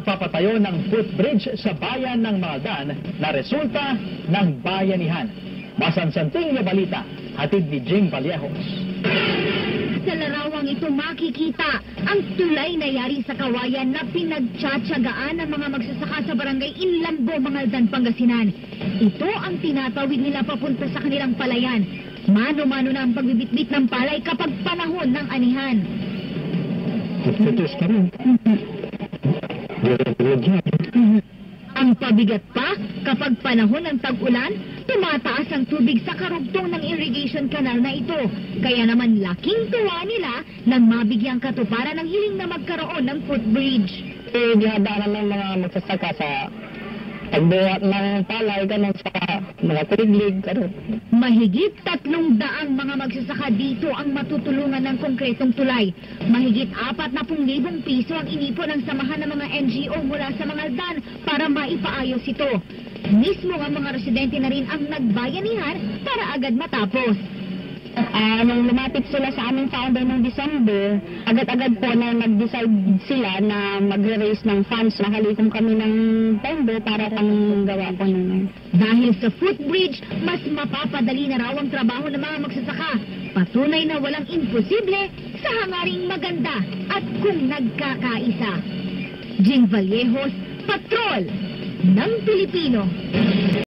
pagpapatayo ng footbridge sa bayan ng Maldan na resulta ng bayanihan. Masansanting na balita, hatid ni Jing Vallejos. Sa larawang ito makikita ang tulay na yari sa kawayan na pinagtsatsagaan ng mga magsasaka sa barangay Inlambo, Maldan, Pangasinan. Ito ang tinatawid nila papunta sa kanilang palayan. Mano-mano na ang pagbibitbit ng palay kapag panahon ng anihan. Ang pabigat pa, kapag panahon ng tag-ulan, tumataas ang tubig sa karugtong ng irrigation canal na ito. Kaya naman laking tuwa nila nang mabigyang katuparan ng hiling na magkaroon ng footbridge. Dihadaanan ng mga magsasaka sa pagbuhat ng palay, ganun sa mga tiglig, ganun. Mahigit 300 mga magsasaka dito ang matutulungan ng konkretong tulay. Mahigit 40,000 piso ang inipon ng samahan ng mga NGO mula sa Maldan para maipaayos ito. Mismo ang mga residente na rin ang nagbayanihan para agad matapos. Nung lumapit sila sa aming founder noong December, agad-agad po na nag-decide sila na magre-raise ng funds. Nakalikom kami ng pondo para panggawa po nun. Dahil sa footbridge, mas mapapadali na raw ang trabaho ng mga magsasaka. Patunay na walang imposible sa hangaring maganda at kung nagkakaisa. Jing Vallejos, Patrol ng Pilipino.